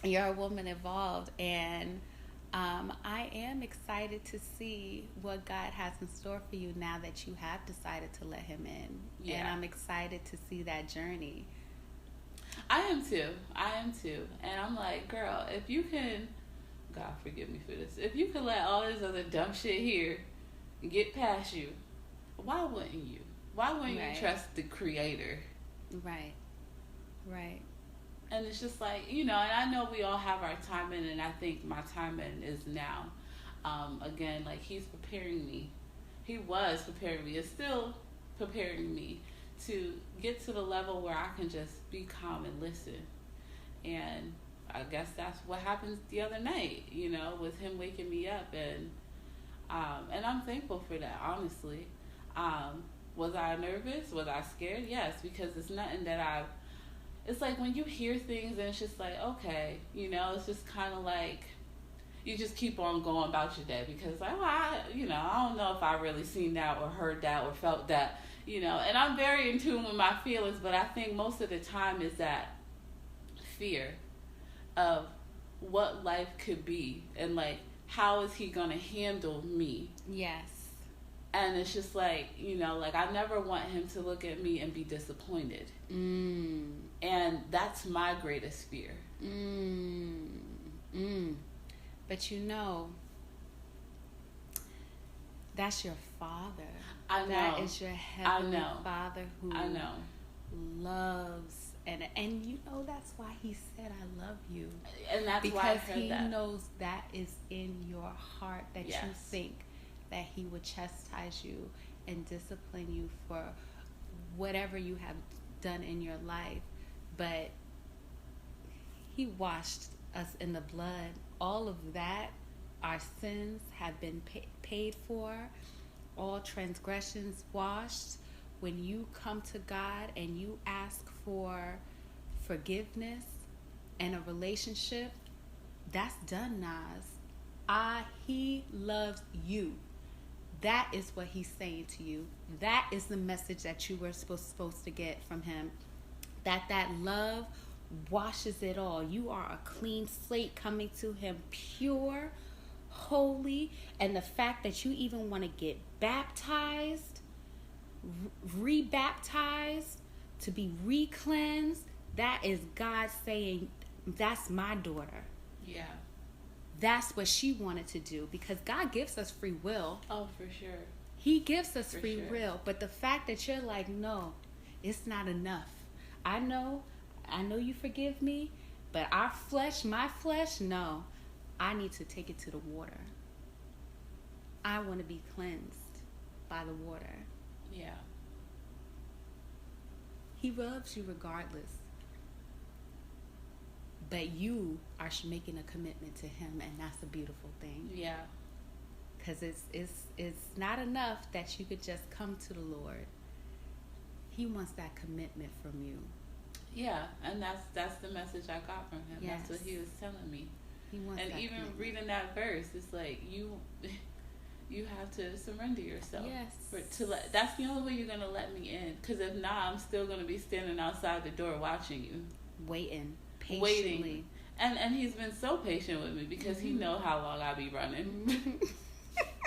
You're a woman evolved, and I am excited to see what God has in store for you now that you have decided to let Him in. Yeah. And I'm excited to see that journey. I am too. And I'm like, girl, if you can, God forgive me for this, if you can let all this other dumb shit here get past you, why wouldn't you? Why wouldn't you trust the Creator? Right. And it's just like, and I know we all have our timing, and I think my timing is now. Again, like, He's preparing me. He was preparing me. Is still preparing me to get to the level where I can just be calm and listen. And I guess that's what happened the other night, with Him waking me up, and I'm thankful for that, honestly. Was I nervous? Was I scared? Yes, because it's nothing that it's like when you hear things and it's just like, okay, it's just kind of like, you just keep on going about your day, because like, I don't know if I really seen that or heard that or felt that, and I'm very in tune with my feelings, but I think most of the time is that fear of what life could be, and like, how is He gonna handle me? Yes. And it's just like, like, I never want Him to look at me and be disappointed. And that's my greatest fear. But that's your Father. I know. That is your heavenly Father who I know. loves. And that's why He said, I love you. And that's because why I heard He that. knows that is in your heart, that Yes. you think that He would chastise you and discipline you for whatever you have done in your life. But He washed us in the blood. All of that, our sins have been paid for. All transgressions washed. When you come to God and you ask for forgiveness and a relationship, that's done, Nas. He loves you. That is what He's saying to you. That is the message that you were supposed to get from Him. That love washes it all. You are a clean slate coming to Him, pure, holy, and the fact that you even want to get baptized, rebaptized, to be re-cleansed, that is God saying, that's my daughter. Yeah. That's what she wanted to do, because God gives us free will. Oh, for sure. He gives us free will. But the fact that you're like, no, it's not enough. I know you forgive me, but my flesh, no. I need to take it to the water. I want to be cleansed by the water. Yeah. He loves you regardless. But you are making a commitment to Him, and that's a beautiful thing. Yeah. Because it's not enough that you could just come to the Lord. He wants that commitment from you. Yeah, and that's the message I got from Him. Yes. That's what He was telling me. He wants and that even commitment. Reading that verse, it's like you have to surrender yourself. Yes. That's the only way you're gonna let me in. Because if not, I'm still gonna be standing outside the door watching you, waiting patiently. And He's been so patient with me, because He knows how long I be running.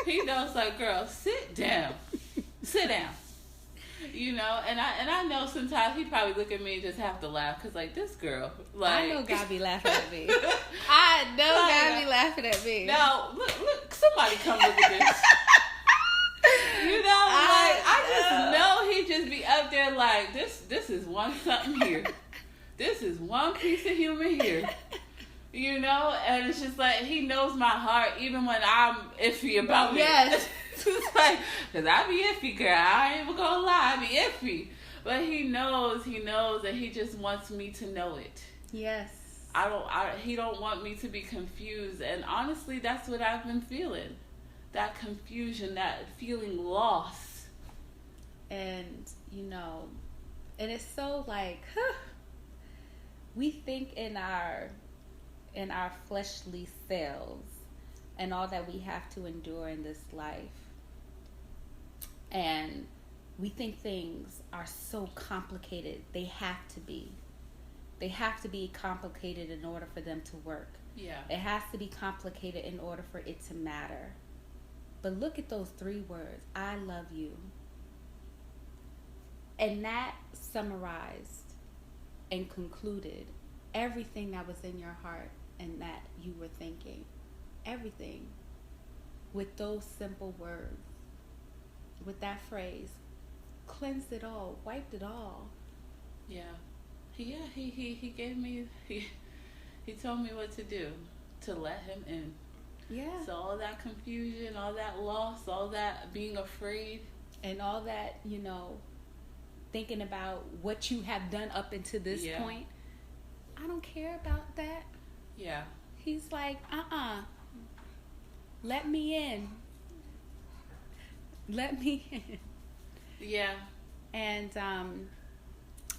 He knows, like, girl, sit down. And I know sometimes He probably look at me and just have to laugh, because, like, this girl, like, I know God be laughing at me. I know God be laughing at me. No, look, somebody come look at this. I just know He just be up there like, this is one something here. This is one piece of human here. And it's just like, He knows my heart even when I'm iffy about it. Yes. It's like, because I be iffy, girl. I ain't even gonna lie, I be iffy. But he knows, and he just wants me to know it. Yes. He don't want me to be confused. And honestly, that's what I've been feeling. That confusion, that feeling lost. And, and it's so like, we think in our fleshly selves and all that we have to endure in this life. And we think things are so complicated. They have to be. They have to be complicated in order for them to work. Yeah. It has to be complicated in order for it to matter. But look at those 3 words. I love you. And that summarized and concluded everything that was in your heart and that you were thinking. Everything. With those simple words. With that phrase. Cleansed it all. Wiped it all. Yeah. He gave me, he told me what to do. To let him in. Yeah. So all that confusion, all that loss, all that being afraid. And all that, thinking about what you have done up until this point. I don't care about that. Yeah. He's like, let me in. Let me in. Yeah. And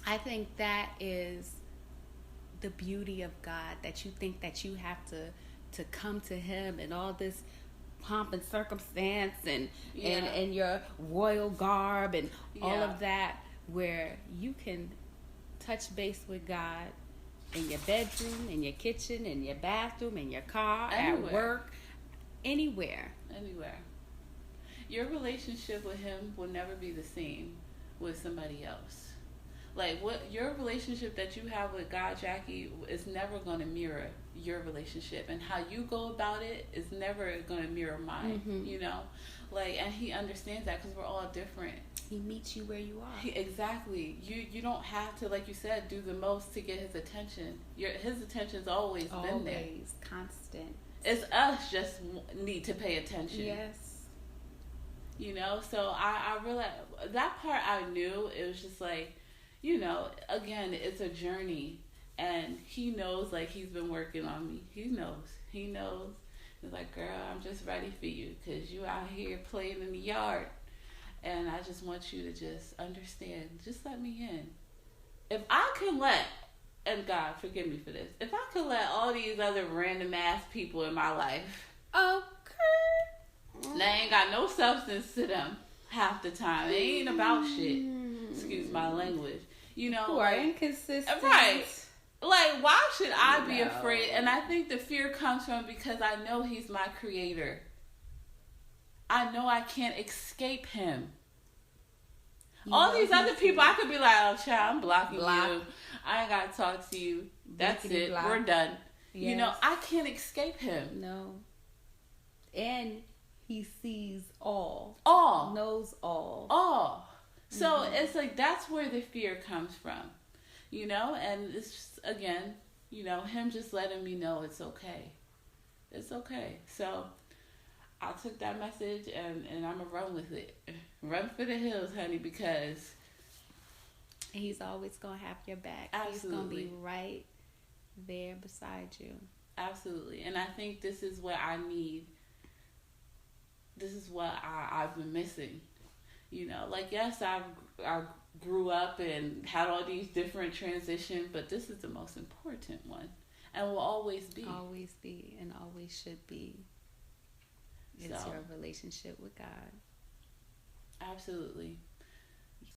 I think that is the beauty of God, that you think that you have to come to him and all this pomp and circumstance and your royal garb and all of that, where you can touch base with God in your bedroom, in your kitchen, in your bathroom, in your car, anywhere. At work, anywhere. Your relationship with him will never be the same with somebody else. Like, what your relationship that you have with God, Jackie, is never going to mirror your relationship, and how you go about it is never going to mirror mine. Like, and he understands that because we're all different. He meets you where you are. Exactly. You don't have to, like you said, do the most to get his attention. His attention's always been there. Always, constant. It's us just need to pay attention. Yes. So I realized that part. I knew it was just like, again, it's a journey, and he knows, like, he's been working on me. He knows. He's like, girl, I'm just ready for you because you out here playing in the yard, and I just want you to just understand. Just let me in. If I can and God, forgive me for this, if I could let all these other random ass people in my life, they ain't got no substance to them half the time. It ain't about shit. Excuse my language. Who are inconsistent. Right. Like, why should I be afraid? And I think the fear comes from because I know he's my creator. I know I can't escape him. All these other people, I could be like, oh, child, I'm blocking you. I ain't got to talk to you. That's it. We're done. Yes. I can't escape him. No. And he sees all. Knows all. So it's like, that's where the fear comes from. And it's just, again, him just letting me know it's okay. It's okay. So I took that message and I'm going to run with it. Run for the hills, honey, because he's always going to have your back. Absolutely. He's going to be right there beside you. Absolutely. And I think this is what I need. This is what I've been missing. Like, yes, I grew up and had all these different transitions, but this is the most important one and will always be. Always be and always should be. It's your relationship with God. Absolutely.